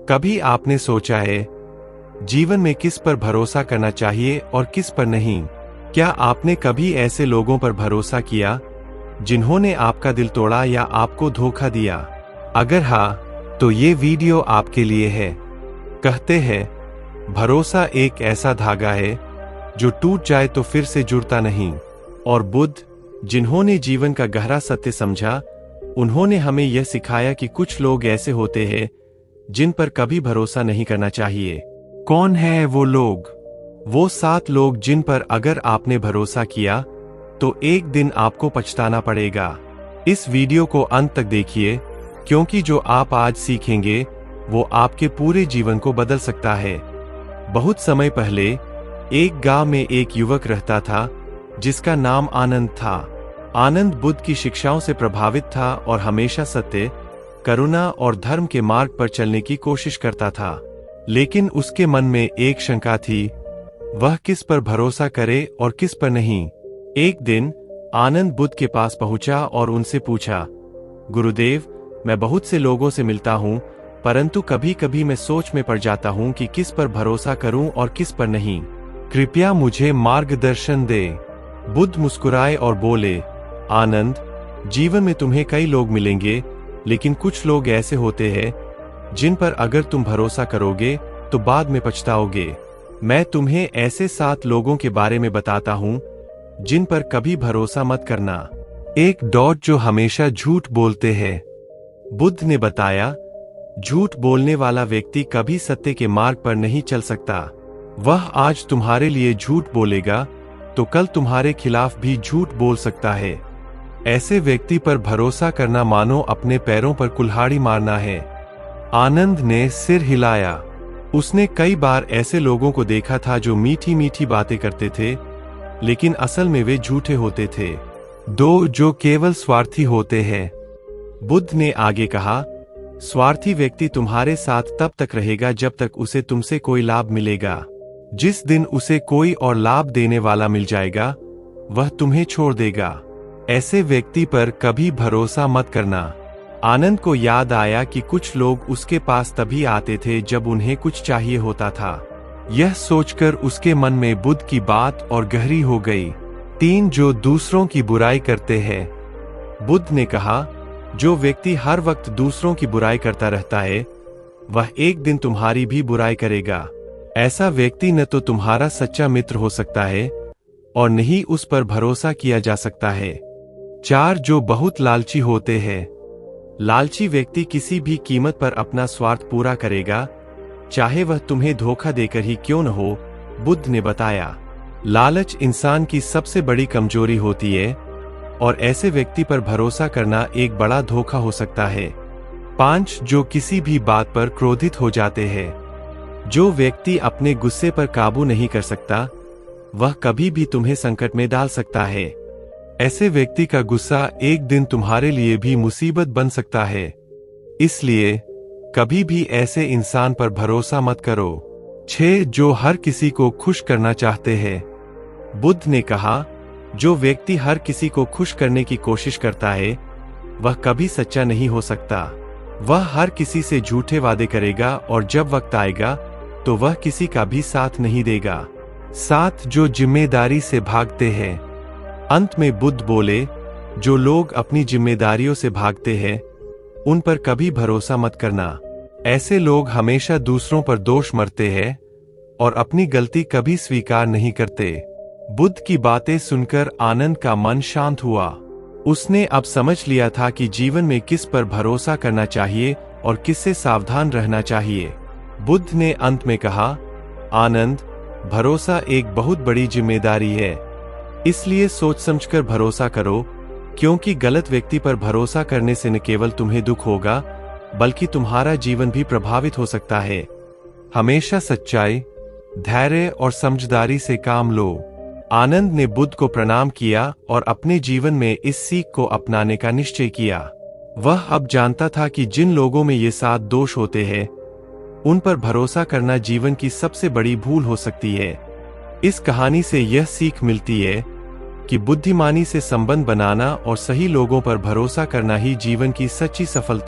कभी आपने सोचा है जीवन में किस पर भरोसा करना चाहिए और किस पर नहीं? क्या आपने कभी ऐसे लोगों पर भरोसा किया जिन्होंने आपका दिल तोड़ा या आपको धोखा दिया? अगर हाँ, तो ये वीडियो आपके लिए है। कहते हैं भरोसा एक ऐसा धागा है जो टूट जाए तो फिर से जुड़ता नहीं। और बुद्ध, जिन्होंने जीवन का गहरा सत्य समझा, उन्होंने हमें यह सिखाया कि कुछ लोग ऐसे होते हैं जिन पर कभी भरोसा नहीं करना चाहिए। कौन है वो लोग? वो 7 लोग जिन पर अगर आपने भरोसा किया तो एक दिन आपको पछताना पड़ेगा। इस वीडियो को अंत तक देखिए, क्योंकि जो आप आज सीखेंगे वो आपके पूरे जीवन को बदल सकता है। बहुत समय पहले एक गांव में एक युवक रहता था जिसका नाम आनंद था। आनंद बुद्ध की शिक्षाओं से प्रभावित था और हमेशा सत्य, करुणा और धर्म के मार्ग पर चलने की कोशिश करता था। लेकिन उसके मन में एक शंका थी, वह किस पर भरोसा करे और किस पर नहीं। एक दिन आनंद बुद्ध के पास पहुंचा और उनसे पूछा, गुरुदेव, मैं बहुत से लोगों से मिलता हूं, परंतु कभी कभी मैं सोच में पड़ जाता हूं कि किस पर भरोसा करूं और किस पर नहीं। कृपया मुझे मार्गदर्शन दे। बुद्ध मुस्कुराए और बोले, आनंद, जीवन में तुम्हें कई लोग मिलेंगे, लेकिन कुछ लोग ऐसे होते हैं जिन पर अगर तुम भरोसा करोगे तो बाद में पछताओगे। मैं तुम्हें ऐसे 7 लोगों के बारे में बताता हूं जिन पर कभी भरोसा मत करना। 1, जो हमेशा झूठ बोलते हैं। बुद्ध ने बताया, झूठ बोलने वाला व्यक्ति कभी सत्य के मार्ग पर नहीं चल सकता। वह आज तुम्हारे लिए झूठ बोलेगा तो कल तुम्हारे खिलाफ भी झूठ बोल सकता है। ऐसे व्यक्ति पर भरोसा करना मानो अपने पैरों पर कुल्हाड़ी मारना है। आनंद ने सिर हिलाया। उसने कई बार ऐसे लोगों को देखा था जो मीठी मीठी बातें करते थे, लेकिन असल में वे झूठे होते थे। 2, जो केवल स्वार्थी होते हैं। बुद्ध ने आगे कहा, स्वार्थी व्यक्ति तुम्हारे साथ तब तक रहेगा जब तक उसे तुमसे कोई लाभ मिलेगा। जिस दिन उसे कोई और लाभ देने वाला मिल जाएगा, वह तुम्हें छोड़ देगा। ऐसे व्यक्ति पर कभी भरोसा मत करना। आनंद को याद आया कि कुछ लोग उसके पास तभी आते थे जब उन्हें कुछ चाहिए होता था। यह सोचकर उसके मन में बुद्ध की बात और गहरी हो गई। 3, जो दूसरों की बुराई करते हैं। बुद्ध ने कहा, जो व्यक्ति हर वक्त दूसरों की बुराई करता रहता है, वह एक दिन तुम्हारी भी बुराई करेगा। ऐसा व्यक्ति न तो तुम्हारा सच्चा मित्र हो सकता है और न ही उस पर भरोसा किया जा सकता है। 4, जो बहुत लालची होते हैं। लालची व्यक्ति किसी भी कीमत पर अपना स्वार्थ पूरा करेगा, चाहे वह तुम्हें धोखा देकर ही क्यों न हो। बुद्ध ने बताया, लालच इंसान की सबसे बड़ी कमजोरी होती है और ऐसे व्यक्ति पर भरोसा करना एक बड़ा धोखा हो सकता है। 5, जो किसी भी बात पर क्रोधित हो जाते हैं। जो व्यक्ति अपने गुस्से पर काबू नहीं कर सकता, वह कभी भी तुम्हें संकट में डाल सकता है। ऐसे व्यक्ति का गुस्सा एक दिन तुम्हारे लिए भी मुसीबत बन सकता है। इसलिए कभी भी ऐसे इंसान पर भरोसा मत करो। 6, जो हर किसी को खुश करना चाहते हैं। बुद्ध ने कहा, जो व्यक्ति हर किसी को खुश करने की कोशिश करता है, वह कभी सच्चा नहीं हो सकता। वह हर किसी से झूठे वादे करेगा और जब वक्त आएगा तो वह किसी का भी साथ नहीं देगा। 7, जो जिम्मेदारी से भागते हैं। अंत में बुद्ध बोले, जो लोग अपनी जिम्मेदारियों से भागते हैं, उन पर कभी भरोसा मत करना। ऐसे लोग हमेशा दूसरों पर दोष मरते हैं और अपनी गलती कभी स्वीकार नहीं करते। बुद्ध की बातें सुनकर आनंद का मन शांत हुआ। उसने अब समझ लिया था कि जीवन में किस पर भरोसा करना चाहिए और किससे सावधान रहना चाहिए। बुद्ध ने अंत में कहा, आनंद, भरोसा एक बहुत बड़ी जिम्मेदारी है, इसलिए सोच समझकर भरोसा करो, क्योंकि गलत व्यक्ति पर भरोसा करने से न केवल तुम्हें दुख होगा, बल्कि तुम्हारा जीवन भी प्रभावित हो सकता है। हमेशा सच्चाई, धैर्य और समझदारी से काम लो। आनंद ने बुद्ध को प्रणाम किया और अपने जीवन में इस सीख को अपनाने का निश्चय किया। वह अब जानता था कि जिन लोगों में ये 7 दोष होते हैं, उन पर भरोसा करना जीवन की सबसे बड़ी भूल हो सकती है। इस कहानी से यह सीख मिलती है कि बुद्धिमानी से संबंध बनाना और सही लोगों पर भरोसा करना ही जीवन की सच्ची सफलता